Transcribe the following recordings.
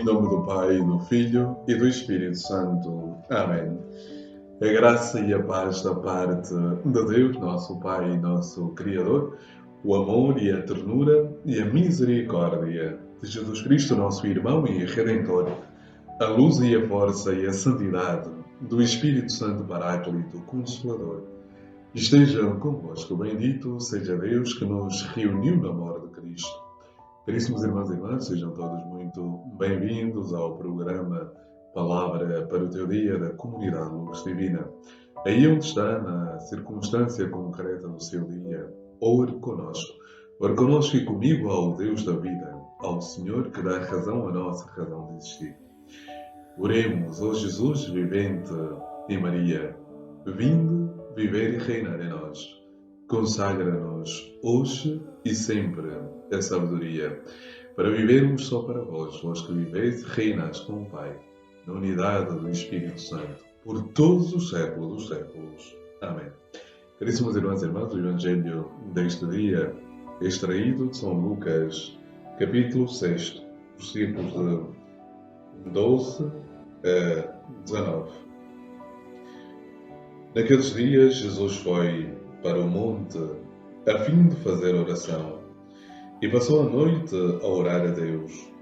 Em nome do Pai, do Filho e do Espírito Santo. Amém. A graça e a paz da parte de Deus, nosso Pai e nosso Criador, o amor e a ternura e a misericórdia de Jesus Cristo, nosso irmão e Redentor, a luz e a força e a santidade do Espírito Santo Paráclito Consolador, estejam convosco. Bendito seja Deus que nos reuniu no amor de Cristo. Caríssimos irmãos e irmãs, sejam todos muito bem-vindos ao programa Palavra para o Teu Dia da Comunidade Luz Divina. Aí onde está, na circunstância concreta do seu dia, ore conosco. Ore conosco e comigo ao Deus da vida, ao Senhor que dá razão à nossa razão de existir. Oremos, ó Jesus vivente e Maria, vinde viver e reinar em nós. Consagra-nos hoje e sempre a sabedoria, para vivermos só para vós, vós que viveis e reinais com o Pai, na unidade do Espírito Santo, por todos os séculos dos séculos. Amém. Caríssimos irmãos e irmãs, o Evangelho deste dia é extraído de São Lucas, capítulo 6, versículos de 12 a 19. Naqueles dias, Jesus foi para o monte a fim de fazer oração e passou a noite a orar a Deus.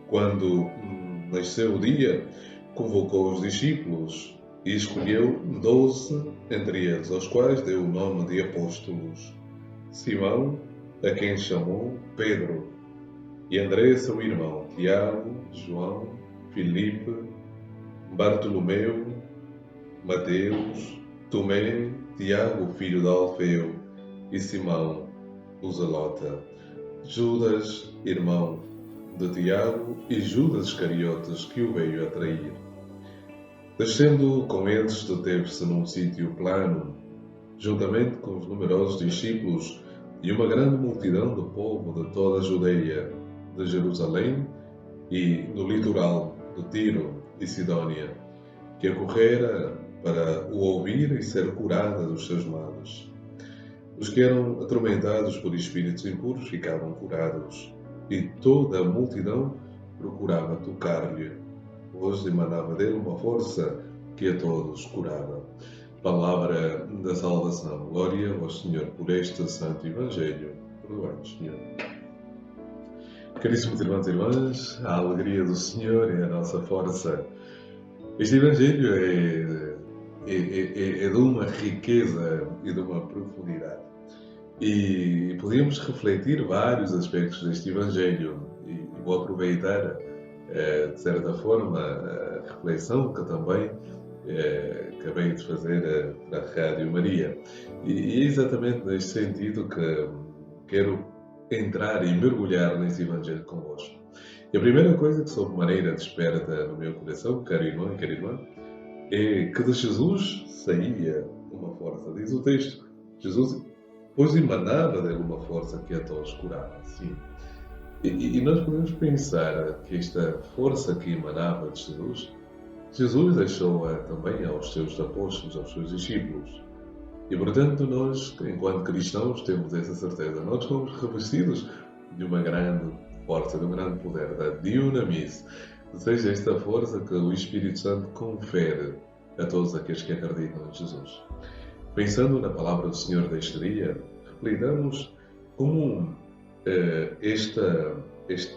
Quando nasceu o dia, convocou os discípulos e escolheu 12, entre eles aos quais deu o nome de apóstolos: Simão, a quem chamou Pedro, e André, seu irmão, Tiago, João, Filipe, Bartolomeu, Mateus, Tomé, Tiago, filho de Alfeu, e Simão, o Zelota, Judas, irmão de Tiago, e Judas Iscariotes, que o veio a trair. Descendo com eles, deteve-se num sítio plano, juntamente com os numerosos discípulos e uma grande multidão do povo de toda a Judeia, de Jerusalém e do litoral de Tiro e Sidónia, que acorrera para o ouvir e ser curada dos seus males. Os que eram atormentados por espíritos impuros ficavam curados, e toda a multidão procurava tocar-lhe, pois emanava dele uma força que a todos curava. Palavra da salvação. Glória ao Senhor por este santo Evangelho. Perdoai-nos, Senhor. Caríssimos irmãos e irmãs, a alegria do Senhor é a nossa força. Este Evangelho é de uma riqueza e de uma profundidade. E podíamos refletir vários aspectos deste Evangelho. E vou aproveitar, de certa forma, a reflexão que também acabei de fazer para a Rádio Maria. E é exatamente neste sentido que quero entrar e mergulhar nesse Evangelho convosco. E a primeira coisa que sobremaneira desperta no meu coração, caro irmão e cara irmã, é que de Jesus saía uma força. Diz o texto, Jesus, pois emanava dele uma força que a todos curava. Sim. E nós podemos pensar que esta força que emanava de Jesus deixou-a também aos seus apóstolos, aos seus discípulos. E, portanto, nós, enquanto cristãos, temos essa certeza. Nós somos revestidos de uma grande força, de um grande poder, da Dunamis, ou seja, esta força que o Espírito Santo confere a todos aqueles que acreditam em Jesus. Pensando na palavra do Senhor deste dia, reflitamos como este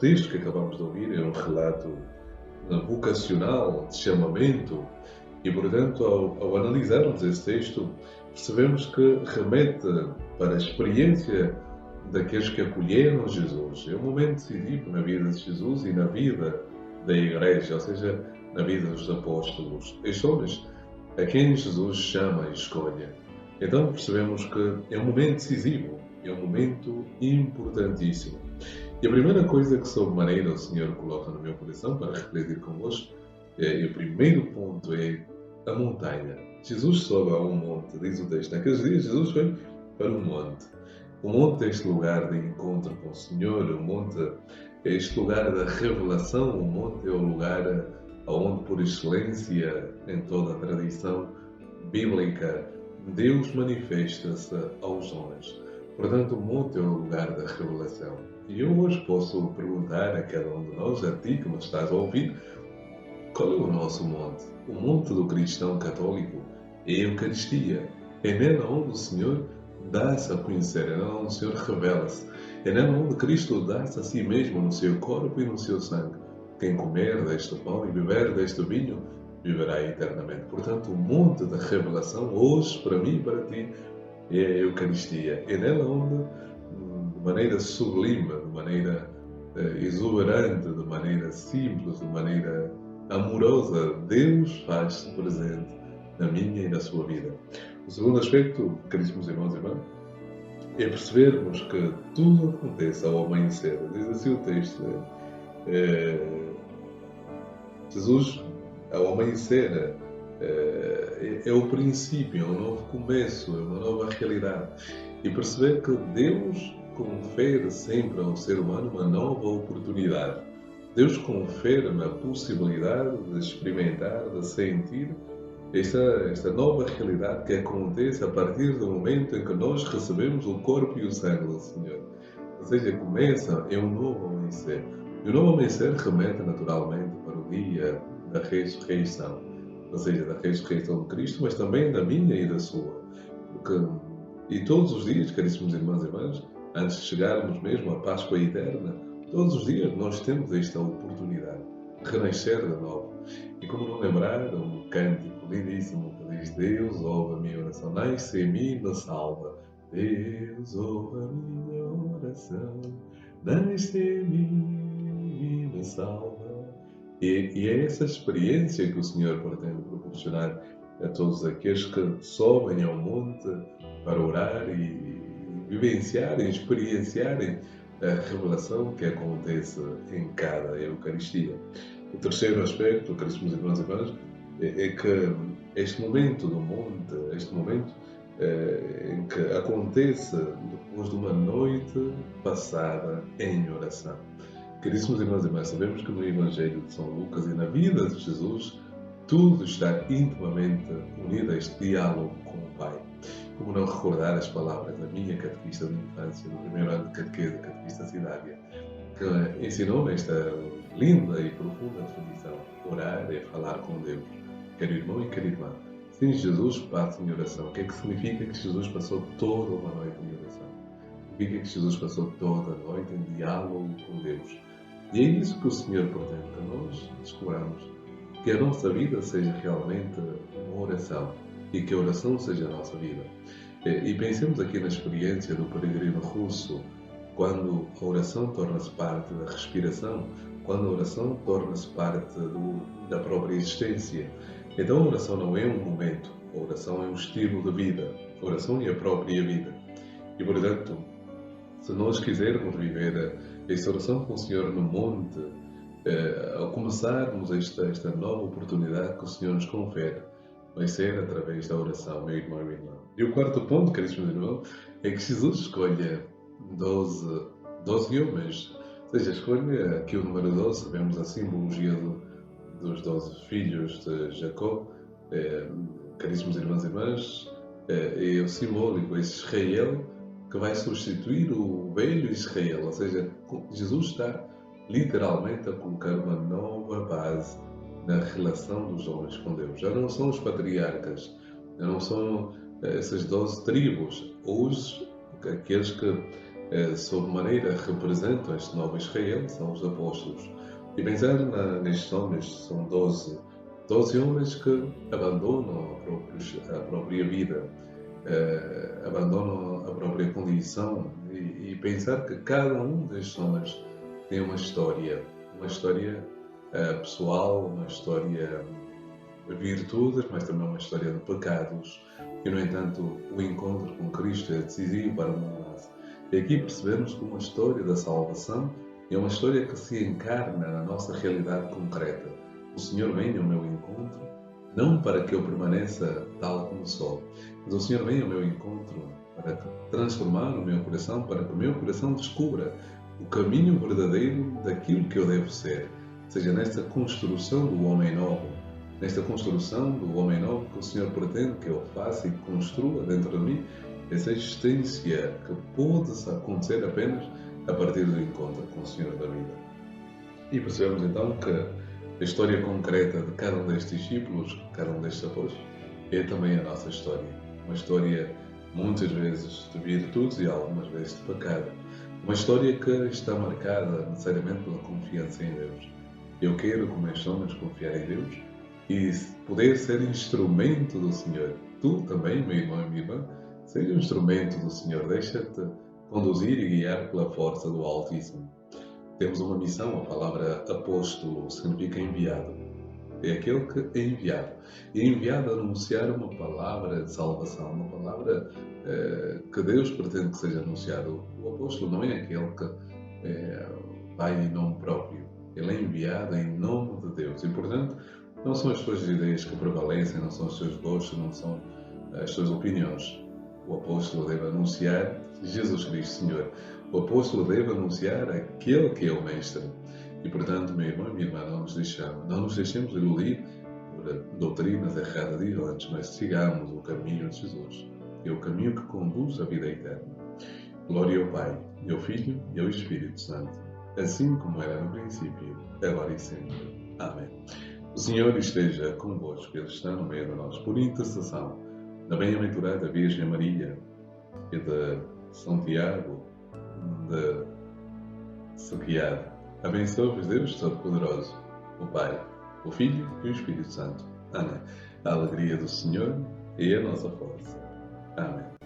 texto que acabamos de ouvir é um relato vocacional, de chamamento, e, portanto, ao analisarmos esse texto, percebemos que remete para a experiência daqueles que acolheram Jesus. É um momento decisivo na vida de Jesus e na vida da Igreja, ou seja, na vida dos apóstolos. Estes homens a quem Jesus chama e escolhe. Então percebemos que é um momento decisivo, é um momento importantíssimo. E a primeira coisa que sobremaneira o Senhor coloca no meu coração para refletir convosco, e o primeiro ponto é a montanha. Jesus sobe a um monte, diz o texto. Naqueles dias Jesus foi para um monte. O monte é este lugar de encontro com o Senhor, o monte é este lugar da revelação, o monte é o lugar onde, por excelência, em toda a tradição bíblica, Deus manifesta-se aos homens. Portanto, o monte é o lugar da revelação. E eu hoje posso perguntar a cada um de nós, a ti que me estás a ouvir, qual é o nosso monte? O monte do cristão católico é a Eucaristia. É nela onde o Senhor dá-se a conhecer, é nela onde o Senhor revela-se. É nela onde Cristo dá-se a si mesmo no seu corpo e no seu sangue. Quem comer deste pão e beber deste vinho, viverá eternamente. Portanto, o monte da revelação, hoje, para mim e para ti, é a Eucaristia. É nela onde, de maneira sublime, de maneira exuberante, de maneira simples, de maneira amorosa, Deus faz-se presente na minha e na sua vida. O segundo aspecto, caríssimos irmãos e irmãs, é percebermos que tudo acontece ao amanhecer. Diz assim o texto. Jesus, ao amanhecer, é o princípio, é um novo começo, é uma nova realidade. E perceber que Deus confere sempre ao ser humano uma nova oportunidade. Deus confere na possibilidade de experimentar, de sentir esta nova realidade que acontece a partir do momento em que nós recebemos o corpo e o sangue do Senhor. Ou seja, começa, é um novo amanhecer. E o novo amanhecer remete naturalmente para o dia da ressurreição. Ou seja, da ressurreição de Cristo, mas também da minha e da sua. E todos os dias, caríssimos irmãos e irmãs, antes de chegarmos mesmo à Páscoa eterna, todos os dias nós temos esta oportunidade de renascer de novo. E como não lembrar um cântico lindíssimo que diz: Deus ouve a minha oração, nasce em mim e me salva. Deus ouve a minha oração, nasce em mim e me salva. E é essa experiência que o Senhor pretende proporcionar a todos aqueles que sobem ao monte para orar e vivenciarem, experienciarem a revelação que acontece em cada Eucaristia. O terceiro aspecto, caríssimos irmãos e irmãs, é que este momento do monte, este momento em que acontece depois de uma noite passada em oração. Caríssimos irmãos e irmãs, sabemos que no Evangelho de São Lucas e na vida de Jesus, tudo está intimamente unido a este diálogo com o Pai. Como não recordar as palavras da minha catequista de infância, do primeiro ano de catequese, catequista Cidária, que ensinou-me esta linda e profunda definição: orar é falar com Deus. Querido irmão e querida irmã, sem Jesus passa em oração. O que é que significa que Jesus passou toda uma noite em oração? Significa que Jesus passou toda a noite em diálogo com Deus. E é isso que o Senhor pretende, que nós descobramos, que a nossa vida seja realmente uma oração e que a oração seja a nossa vida. E pensemos aqui na experiência do peregrino russo, quando a oração torna-se parte da respiração, quando a oração torna-se parte da própria existência. Então a oração não é um momento, a oração é um estilo de vida, a oração é a própria vida. E, portanto, se nós quisermos viver esta oração com o Senhor no monte, ao começarmos esta nova oportunidade que o Senhor nos confere, vai ser através da oração, meu irmão e minha irmã. E o quarto ponto, caríssimos irmãos, é que Jesus escolhe 12 homens. Ou seja, escolhe aqui o número 12, sabemos a simbologia dos 12 filhos de Jacó. Caríssimos irmãos e irmãs, é o simbólico, esse Israel que vai substituir o velho Israel. Ou seja, Jesus está literalmente a colocar uma nova base na relação dos homens com Deus. Já não são os patriarcas, já não são essas 12 tribos. Hoje, aqueles que, sob maneira, representam este novo Israel são os apóstolos. E pensar nestes homens, são 12 homens que abandonam a própria vida, abandonam a própria condição, e pensar que cada um destes homens tem uma história pessoal, uma história de virtudes, mas também uma história de pecados. E, no entanto, o encontro com Cristo é decisivo para uma mudança. E aqui percebemos que uma história da salvação é uma história que se encarna na nossa realidade concreta. O Senhor vem ao meu encontro, não para que eu permaneça tal como sou, mas o Senhor vem ao meu encontro para transformar o meu coração, para que o meu coração descubra o caminho verdadeiro daquilo que eu devo ser. Ou seja, nesta construção do homem novo, nesta construção do homem novo que o Senhor pretende que eu faça e construa dentro de mim, essa existência que pode acontecer apenas a partir do encontro com o Senhor da vida. E percebemos então que a história concreta de cada um destes discípulos, cada um destes apóstolos, é também a nossa história. Uma história, muitas vezes, de virtudes e algumas vezes de pecado. Uma história que está marcada necessariamente pela confiança em Deus. Eu quero, como estes homens, confiar em Deus e poder ser instrumento do Senhor. Tu também, meu irmão e minha irmã, seja um instrumento do Senhor. Deixa-te conduzir e guiar pela força do Altíssimo. Temos uma missão, a palavra apóstolo significa enviado. É aquele que é enviado. E é enviado a anunciar uma palavra de salvação, uma palavra que Deus pretende que seja anunciado. O apóstolo não é aquele que vai em nome próprio. Ele é enviado em nome de Deus. E, portanto, não são as suas ideias que prevalecem, não são os seus gostos, não são as suas opiniões. O apóstolo deve anunciar Jesus Cristo, Senhor. O apóstolo deve anunciar aquele que é o Mestre. E, portanto, meu irmão e minha irmã, não nos deixemos iludir por doutrinas erradas e errantes, mas sigamos o caminho de Jesus. É o caminho que conduz à vida eterna. Glória ao Pai, e ao Filho e ao Espírito Santo, assim como era no princípio, agora e sempre. Amém. O Senhor esteja convosco, Ele está no meio de nós. Por intercessão da bem-aventurada Virgem Maria e de São Tiago de Sequiado, abençoe-vos Deus Todo-Poderoso, o Pai, o Filho e o Espírito Santo. Amém. A alegria do Senhor é a nossa força. Amém.